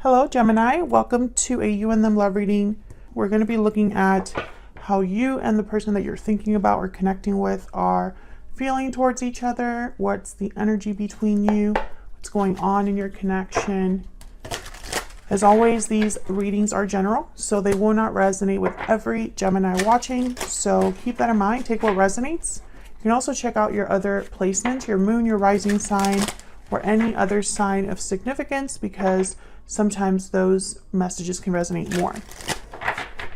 Hello, Gemini. Welcome to a You and Them love reading. We're going to be looking at how you and the person that you're thinking about or connecting with are feeling towards each other. What's the energy between you? What's going on in your connection? As always, these readings are general, so they will not resonate with every Gemini watching. So keep that in mind. Take what resonates. You can also check out your other placements, your moon, your rising sign, or any other sign of significance, because sometimes those messages can resonate more.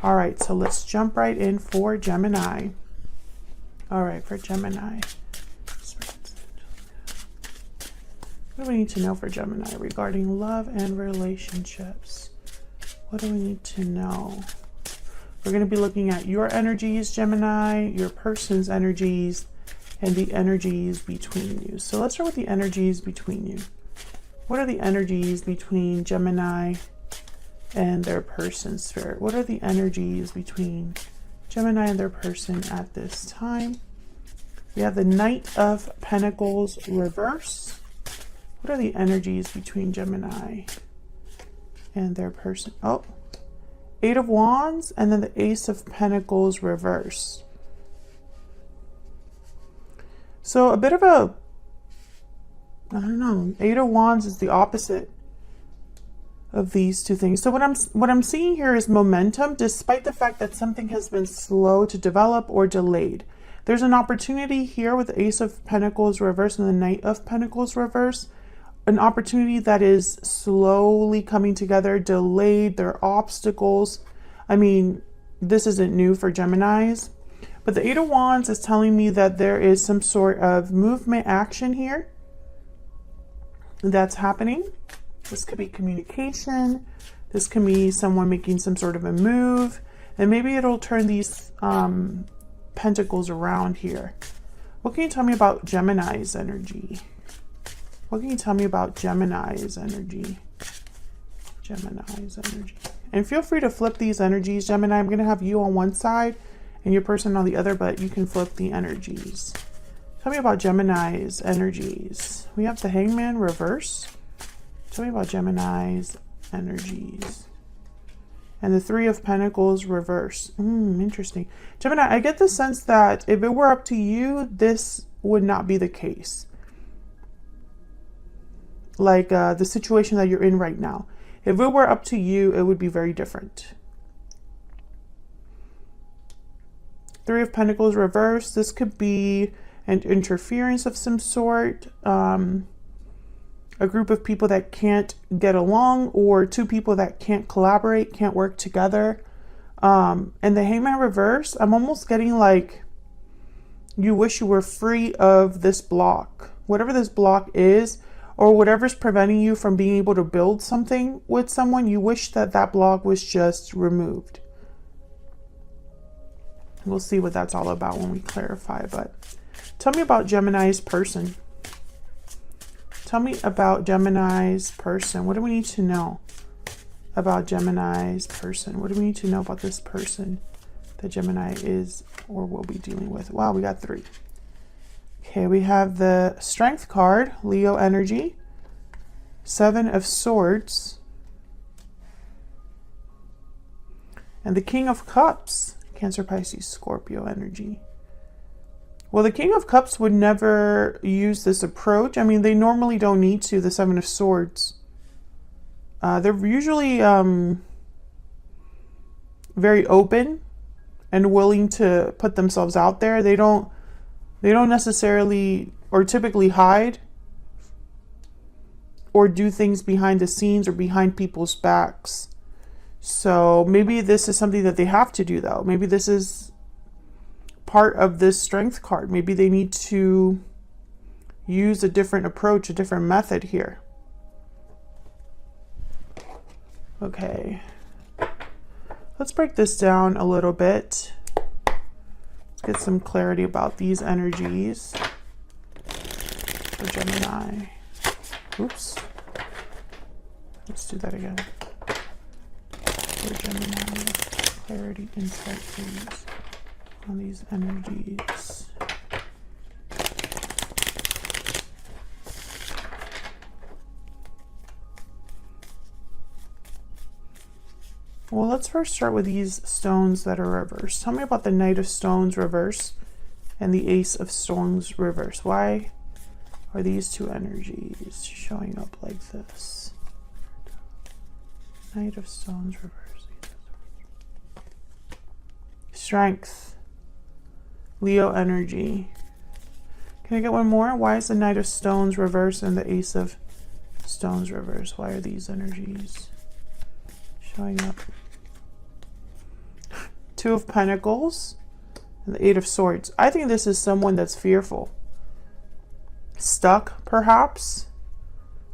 All right, so let's jump right in for Gemini. All right, for Gemini. What do we need to know for Gemini regarding love and relationships? What do we need to know? We're going to be looking at your energies, Gemini, your person's energies, and the energies between you. So let's start with the energies between you. What are the energies between Gemini and their person, Spirit? What are the energies between Gemini and their person at this time? We have the Knight of Pentacles reverse. What are the energies between Gemini and their person? Oh, Eight of Wands, and then the Ace of Pentacles reverse. So a bit of a, I don't know, Eight of Wands is the opposite of these two things. So what I'm seeing here is momentum, despite the fact that something has been slow to develop or delayed. There's an opportunity here with the Ace of Pentacles reverse and the Knight of Pentacles reverse. An opportunity that is slowly coming together, delayed, there are obstacles. I mean, this isn't new for Geminis, but the Eight of Wands is telling me that there is some sort of movement action here that's happening. This could be communication. This can be someone making some sort of a move, and maybe it'll turn these pentacles around here. What can you tell me about Gemini's energy? What can you tell me about Gemini's energy? Gemini's energy. And feel free to flip these energies, Gemini. I'm going to have you on one side and your person on the other, but you can flip the energies. Tell me about Gemini's energies. We have the Hangman reverse. Tell me about Gemini's energies. And the Three of Pentacles reverse. Interesting. Gemini, I get the sense that if it were up to you, this would not be the case. Like the situation that you're in right now. If it were up to you, it would be very different. Three of Pentacles reverse. This could be an interference of some sort. A group of people that can't get along, or two people that can't collaborate, can't work together. And the Hangman reverse, I'm almost getting like you wish you were free of this block. Whatever this block is, or whatever's preventing you from being able to build something with someone, you wish that that block was just removed. We'll see what that's all about when we clarify, but tell me about Gemini's person. Tell me about Gemini's person. What do we need to know about Gemini's person? What do we need to know about this person that Gemini is or will be dealing with? Wow, we got three. Okay, we have the Strength card, Leo energy, Seven of Swords, and the King of Cups, Cancer, Pisces, Scorpio energy. Well, the King of Cups would never use this approach. I mean, they normally don't need to, the Seven of Swords. They're usually very open and willing to put themselves out there. They don't necessarily or typically hide or do things behind the scenes or behind people's backs. So maybe this is something that they have to do, though. Maybe this is part of this Strength card. Maybe they need to use a different approach, a different method here. Okay. Let's break this down a little bit. Get some clarity about these energies for Gemini. Oops. Let's do that again. For Gemini, clarity, insight, please, on these energies. Well, let's first start with these stones that are reversed. Tell me about the Knight of Stones reverse and the Ace of Stones reverse. Why are these two energies showing up like this? Knight of Stones reverse. Strength. Leo energy. Can I get one more? Why is the Knight of Stones reverse and the Ace of Stones reverse? Why are these energies showing up? Two of Pentacles and the Eight of Swords. I think this is someone that's fearful. Stuck, perhaps.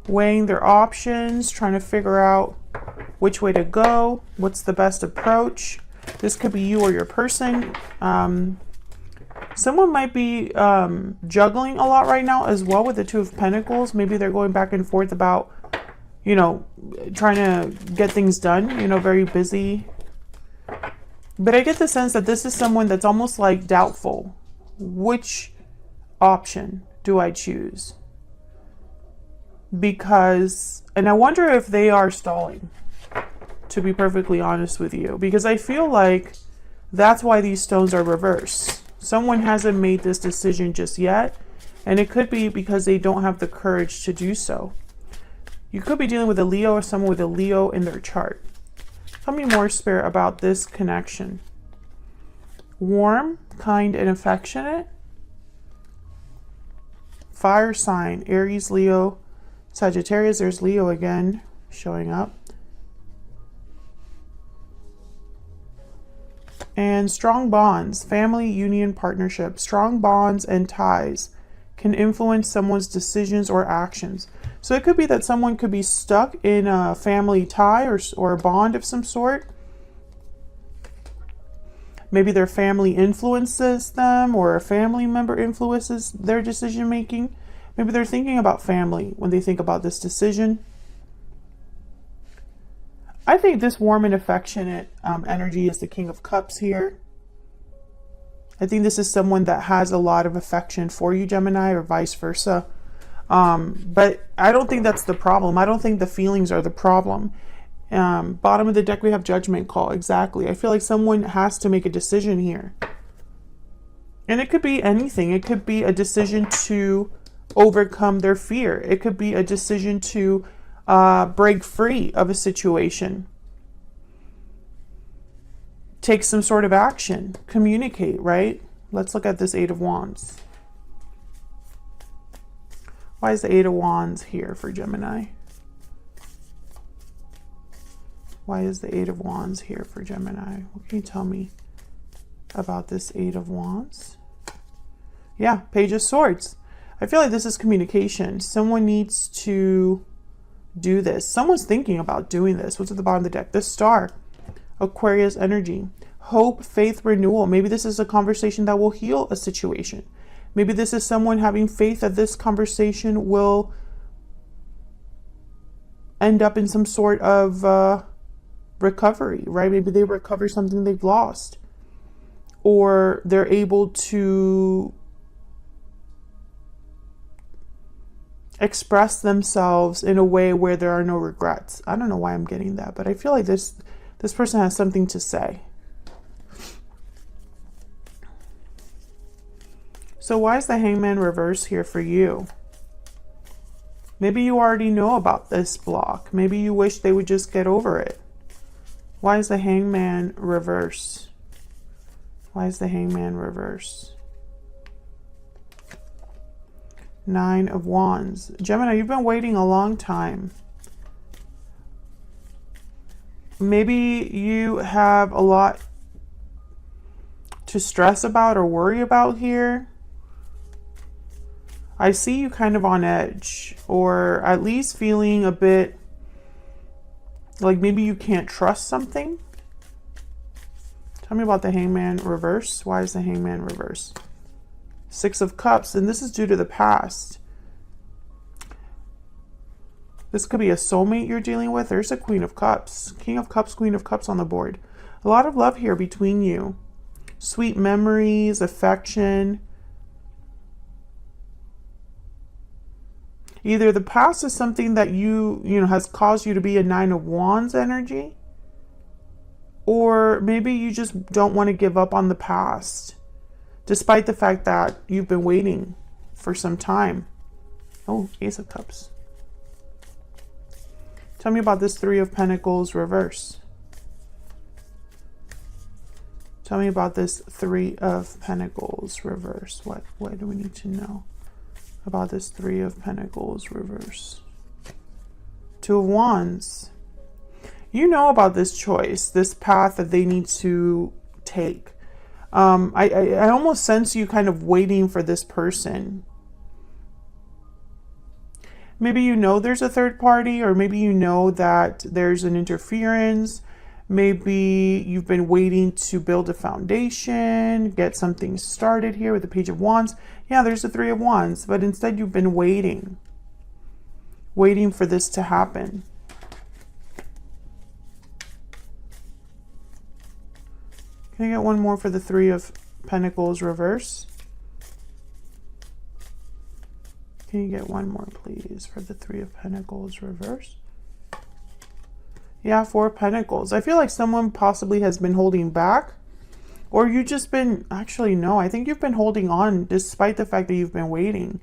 Weighing their options, trying to figure out which way to go. What's the best approach? This could be you or your person. Someone might be juggling a lot right now as well with the Two of Pentacles. Maybe they're going back and forth about, you know, trying to get things done, you know, very busy. But I get the sense that this is someone that's almost like doubtful. Which option do I choose? Because, and I wonder if they are stalling, to be perfectly honest with you, because I feel like that's why these stones are reversed. Someone hasn't made this decision just yet, and it could be because they don't have the courage to do so. You could be dealing with a Leo or someone with a Leo in their chart. Tell me more, Spirit, about this connection. Warm, kind, and affectionate. Fire sign, Aries, Leo, Sagittarius. There's Leo again showing up. And strong bonds, family, union, partnership. Strong bonds and ties can influence someone's decisions or actions. So it could be that someone could be stuck in a family tie or a bond of some sort. Maybe their family influences them, or a family member influences their decision making. Maybe they're thinking about family when they think about this decision. I think this warm and affectionate energy is the King of Cups here. I think this is someone that has a lot of affection for you, Gemini, or vice versa. But I don't think that's the problem. I don't think the feelings are the problem. Bottom of the deck, we have Judgment Call. Exactly. I feel like someone has to make a decision here. And it could be anything. It could be a decision to overcome their fear. It could be a decision to break free of a situation. Take some sort of action. Communicate, right? Let's look at this Eight of Wands. Why is the Eight of Wands here for Gemini? Why is the Eight of Wands here for Gemini? What can you tell me about this Eight of Wands? Yeah, Page of Swords. I feel like this is communication. Someone needs to do this. Someone's thinking about doing this. What's at the bottom of the deck? The Star. Aquarius energy. Hope, faith, renewal. Maybe this is a conversation that will heal a situation. Maybe this is someone having faith that this conversation will end up in some sort of recovery, right? Maybe they recover something they've lost. Or they're able to express themselves in a way where there are no regrets. I don't know why I'm getting that, but I feel like this person has something to say. So why is the Hangman reverse here for you? Maybe you already know about this block. Maybe you wish they would just get over it. Why is the Hangman reverse? Why is the Hangman reverse? Nine of Wands. Gemini, you've been waiting a long time. Maybe you have a lot to stress about or worry about here. I see you kind of on edge, or at least feeling a bit like maybe you can't trust something. Tell me about the Hangman reverse. Why is the Hangman reverse? Six of Cups, and this is due to the past. This could be a soulmate you're dealing with. There's a Queen of Cups. King of Cups, Queen of Cups on the board. A lot of love here between you. Sweet memories, affection. Either the past is something that you know, has caused you to be a Nine of Wands energy. Or maybe you just don't want to give up on the past, despite the fact that you've been waiting for some time. Oh, Ace of Cups. Tell me about this Three of Pentacles reverse. Tell me about this Three of Pentacles reverse. What do we need to know about this Three of Pentacles reverse? Two of Wands. You know about this choice, this path that they need to take. I almost sense you kind of waiting for this person. Maybe you know there's a third party, or maybe you know that there's an interference. Maybe you've been waiting to build a foundation, get something started here with the Page of Wands. Yeah, there's the Three of Wands, but instead you've been waiting for this to happen. Can I get one more for the Three of Pentacles reverse? Can you get one more, please, for the Three of Pentacles reverse? Yeah, Four of Pentacles. I feel like someone possibly has been holding back, or you just been, actually, no, I think you've been holding on despite the fact that you've been waiting.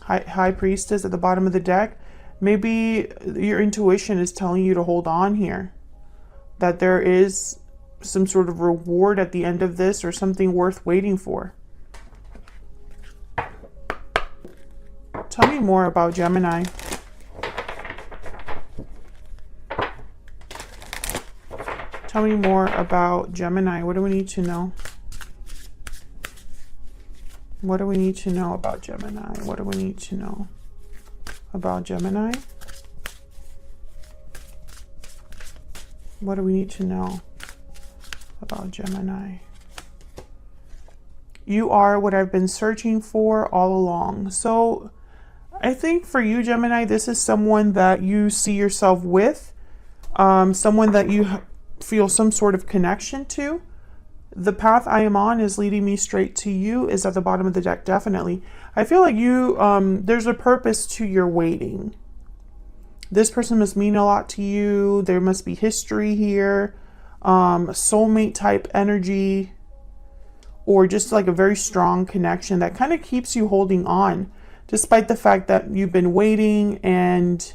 High Priestess at the bottom of the deck. Maybe your intuition is telling you to hold on here, that there is some sort of reward at the end of this, or something worth waiting for. Tell me more about Gemini. Tell me more about Gemini. What do we need to know? What do we need to know about Gemini? What do we need to know about Gemini? What do we need to know about Gemini? You are what I've been searching for all along. So I think for you, Gemini, this is someone that you see yourself with, someone that you feel some sort of connection to. The path I am on is leading me straight to you is at the bottom of the deck, definitely. I feel like you, there's a purpose to your waiting. This person must mean a lot to you. There must be history here, soulmate type energy, or just like a very strong connection that kind of keeps you holding on, despite the fact that you've been waiting and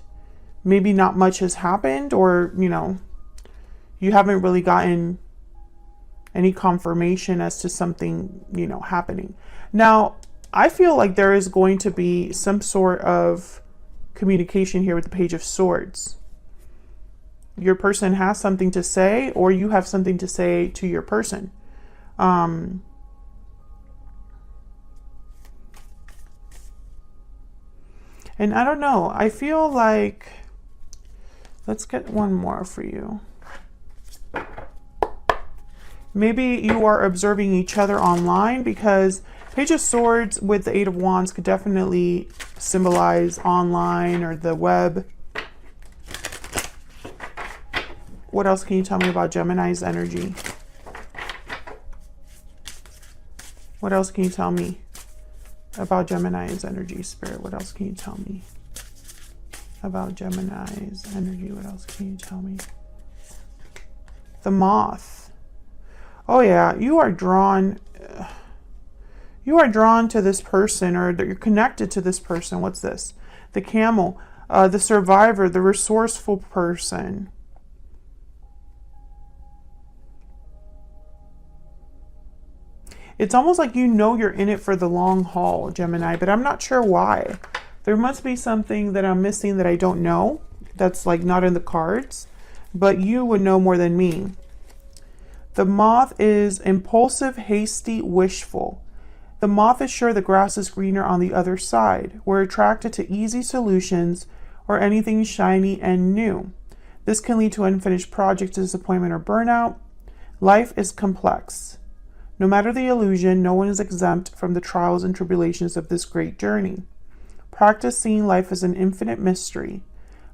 maybe not much has happened, or, you know, you haven't really gotten any confirmation as to something, you know, happening. Now, I feel like there is going to be some sort of communication here with the Page of Swords. Your person has something to say, or you have something to say to your person. And I don't know, I feel like, let's get one more for you. Maybe you are observing each other online, because Page of Swords with the Eight of Wands could definitely symbolize online or the web. What else can you tell me about Gemini's energy? What else can you tell me about Gemini's energy, Spirit? What else can you tell me about Gemini's energy? What else can you tell me? The Moth. Oh yeah, you are drawn to this person, or that you're connected to this person. What's this? The Camel, the survivor, the resourceful person. It's almost like you know you're in it for the long haul, Gemini, but I'm not sure why. There must be something that I'm missing that I don't know, that's like not in the cards, but you would know more than me. The Moth is impulsive, hasty, wishful. The Moth is sure the grass is greener on the other side. We're attracted to easy solutions or anything shiny and new. This can lead to unfinished projects, disappointment, or burnout. Life is complex. No matter the illusion, no one is exempt from the trials and tribulations of this great journey. Practice seeing life as an infinite mystery,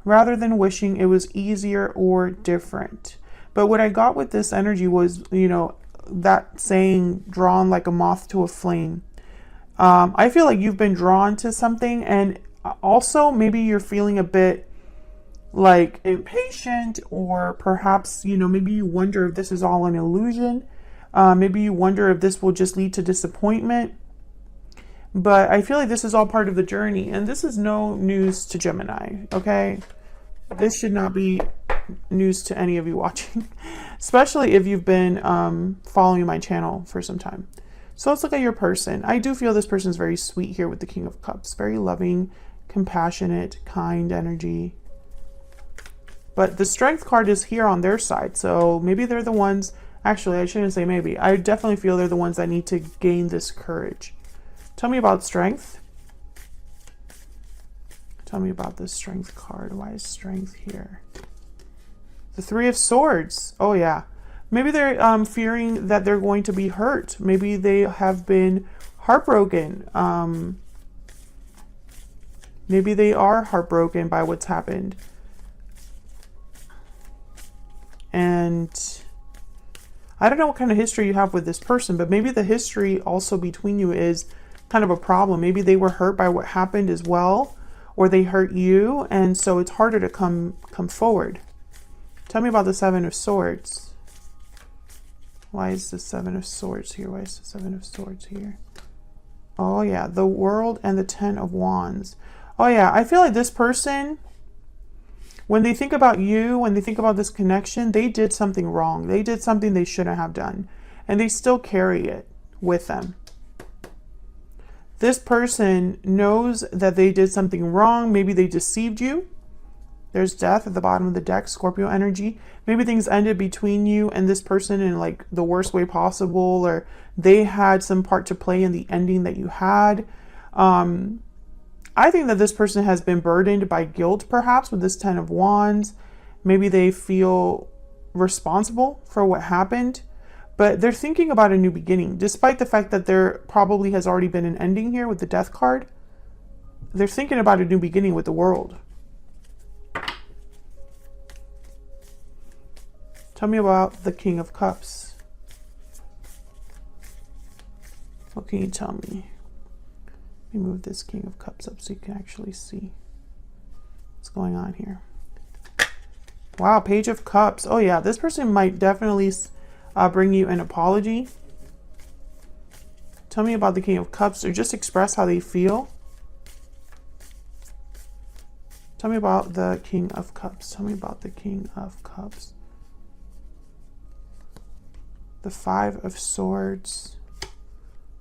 rather than wishing it was easier or different. But what I got with this energy was, you know, that saying, drawn like a moth to a flame. I feel like you've been drawn to something, and also maybe you're feeling a bit like impatient, or perhaps, you know, maybe you wonder if this is all an illusion. Maybe you wonder if this will just lead to disappointment. But I feel like this is all part of the journey, and this is no news to Gemini, okay? This should not be news to any of you watching, especially if you've been following my channel for some time. So let's look at your person. I do feel this person is very sweet here with the King of Cups. Very loving, compassionate, kind energy. But the Strength card is here on their side. So maybe they're the ones, actually I shouldn't say maybe. I definitely feel they're the ones that need to gain this courage. Tell me about Strength. Tell me about this Strength card. Why is Strength here? The Three of Swords. Oh yeah. Maybe they're fearing that they're going to be hurt. Maybe they have been heartbroken. Maybe they are heartbroken by what's happened. And I don't know what kind of history you have with this person, but maybe the history also between you is kind of a problem. Maybe they were hurt by what happened as well, or they hurt you, and so it's harder to come forward. Tell me about the Seven of Swords. Why is the Seven of Swords here? Why is the Seven of Swords here? Oh yeah, the World and the Ten of Wands. Oh yeah, I feel like this person, when they think about you, when they think about this connection, they did something wrong. They did something they shouldn't have done, and they still carry it with them. This person knows that they did something wrong. Maybe they deceived you. There's Death at the bottom of the deck, Scorpio energy. Maybe things ended between you and this person in like the worst way possible, or they had some part to play in the ending that you had. I think that this person has been burdened by guilt, perhaps, with this Ten of Wands. Maybe they feel responsible for what happened, but they're thinking about a new beginning, despite the fact that there probably has already been an ending here with the Death card. They're thinking about a new beginning with the World. Tell me about the King of Cups. What can you tell me? Let me move this King of Cups up so you can actually see what's going on here. Wow, Page of Cups. Oh yeah, this person might definitely bring you an apology. Tell me about the King of Cups, or just express how they feel. Tell me about the King of Cups. Tell me about the King of Cups. The Five of Swords.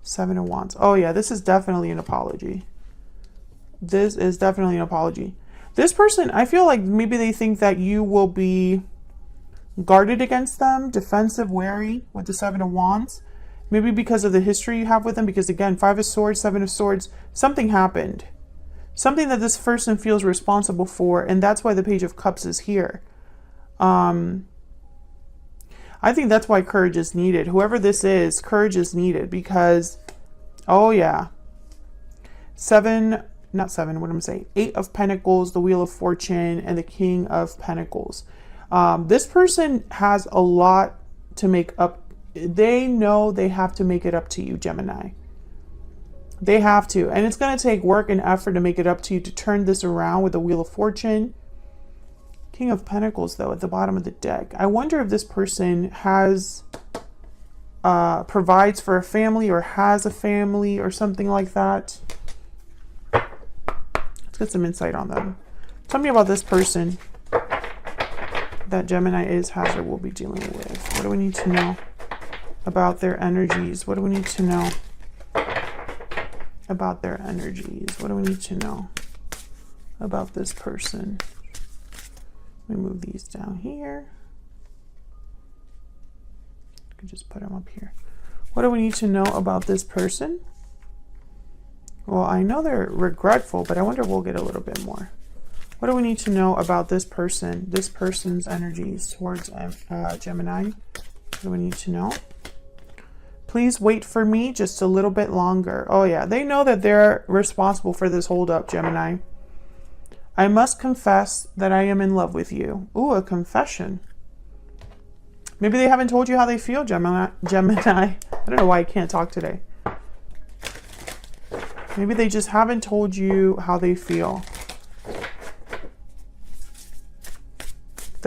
Seven of Wands. Oh yeah, this is definitely an apology. This is definitely an apology. This person, I feel like maybe they think that you will be guarded against them, defensive, wary with the Seven of Wands. Maybe because of the history you have with them, because again, Five of Swords, Seven of Swords, something happened. Something that this person feels responsible for, and that's why the Page of Cups is here. I think that's why courage is needed. Whoever this is, courage is needed because, oh yeah. Eight of Pentacles, the Wheel of Fortune, and the King of Pentacles. This person has a lot to make up. They know they have to make it up to you, Gemini. They have to. And it's going to take work and effort to make it up to you to turn this around with the Wheel of Fortune. King of Pentacles, though, at the bottom of the deck. I wonder if this person has, provides for a family or has a family or something like that. Let's get some insight on them. Tell me about this person that Gemini is, has, or will be dealing with. What do we need to know about their energies? What do we need to know about their energies? What do we need to know about this person? Let me move these down here. I can just put them up here. What do we need to know about this person? Well, I know they're regretful, but I wonder if we'll get a little bit more. What do we need to know about this person? This person's energies towards Gemini. What do we need to know? Please wait for me just a little bit longer. Oh yeah, they know that they're responsible for this holdup, Gemini. I must confess that I am in love with you. Ooh, a confession. Maybe they haven't told you how they feel, Gemini. I don't know why I can't talk today. Maybe they just haven't told you how they feel.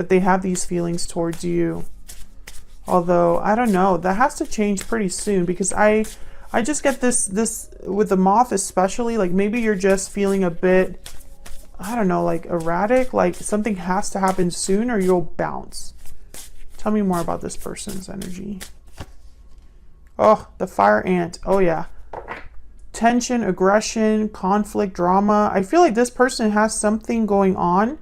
that they have these feelings towards you. Although, I don't know, that has to change pretty soon, because I just get this with the moth especially, like maybe you're just feeling a bit, I don't know, like erratic, like something has to happen soon or you'll bounce. Tell me more about this person's energy. Oh, the fire ant. Oh yeah. Tension, aggression, conflict, drama. I feel like this person has something going on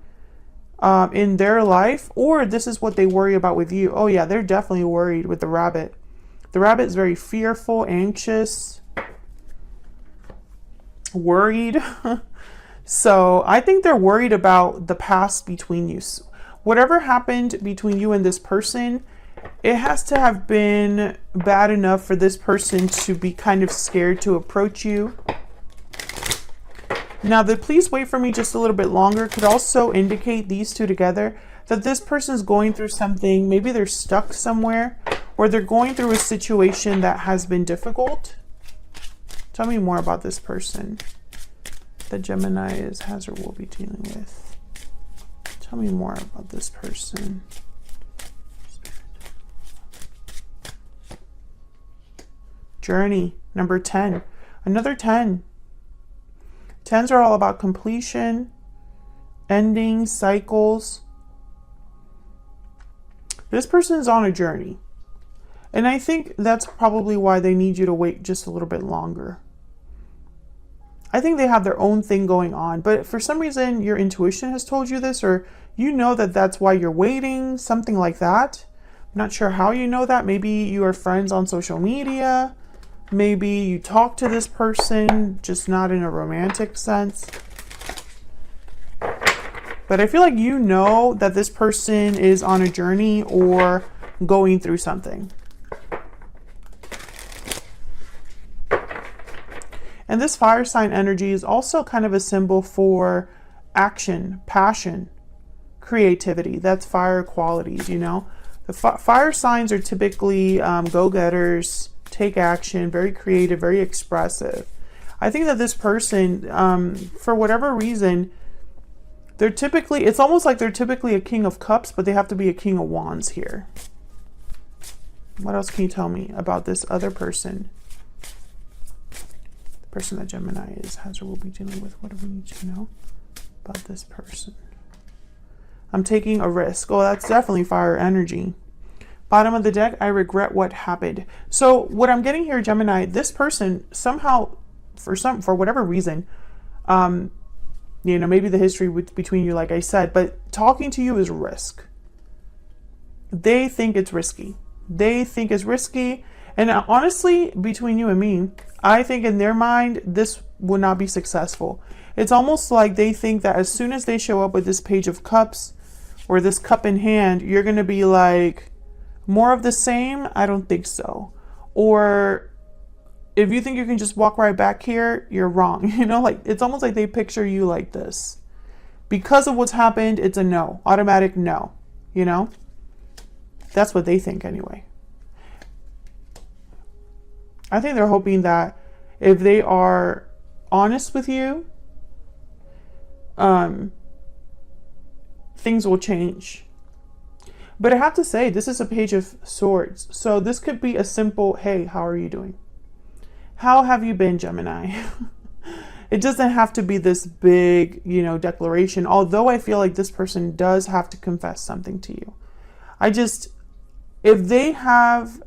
in their life, or this is what they worry about with you. Oh yeah, they're definitely worried with the rabbit. The rabbit is very fearful, anxious, worried. So I think they're worried about the past between you. Whatever happened between you and this person, it has to have been bad enough for this person to be kind of scared to approach you. Now, the please wait for me just a little bit longer could also indicate, these two together, that this person is going through something. Maybe they're stuck somewhere, or they're going through a situation that has been difficult. Tell me more about this person that Gemini has or will be dealing with. Tell me more about this person. Journey, number 10. Another 10. 10s are all about completion, endings, cycles. This person is on a journey. And I think that's probably why they need you to wait just a little bit longer. I think they have their own thing going on, but for some reason your intuition has told you this, or you know that that's why you're waiting, something like that. I'm not sure how you know that. Maybe you are friends on social media. Maybe you talk to this person, just not in a romantic sense. But I feel like you know that this person is on a journey or going through something. And this fire sign energy is also kind of a symbol for action, passion, creativity. That's fire qualities, you know. The fire signs are typically go-getters, take action, very creative, very expressive. I think that this person, for whatever reason, they're typically, it's almost like they're typically a king of cups, but they have to be a king of wands here. What else can you tell me about this other person? The person that Gemini has or will be dealing with. What do we need to know about this person? I'm taking a risk. Oh, that's definitely fire energy. Bottom of the deck, I regret what happened. So what I'm getting here, Gemini, this person somehow, for whatever reason, you know, maybe the history between you, like I said, but talking to you is risk. They think it's risky. They think it's risky. And honestly, between you and me, I think in their mind, this will not be successful. It's almost like they think that as soon as they show up with this page of cups or this cup in hand, you're going to be like, more of the same? I don't think so. Or if you think you can just walk right back here, you're wrong. You know, like it's almost like they picture you like this. Because of what's happened, it's a no. Automatic no. You know? That's what they think anyway. I think they're hoping that if they are honest with you, things will change. But I have to say, this is a page of swords. So this could be a simple, hey, how are you doing? How have you been, Gemini? It doesn't have to be this big, you know, declaration. Although I feel like this person does have to confess something to you. If they have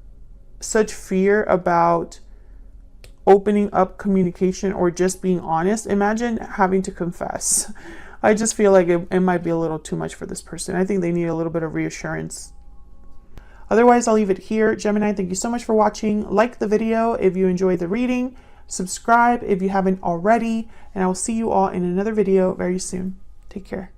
such fear about opening up communication or just being honest, imagine having to confess. I just feel like it might be a little too much for this person. I think they need a little bit of reassurance. Otherwise, I'll leave it here. Gemini, thank you so much for watching. Like the video if you enjoyed the reading. Subscribe if you haven't already. And I will see you all in another video very soon. Take care.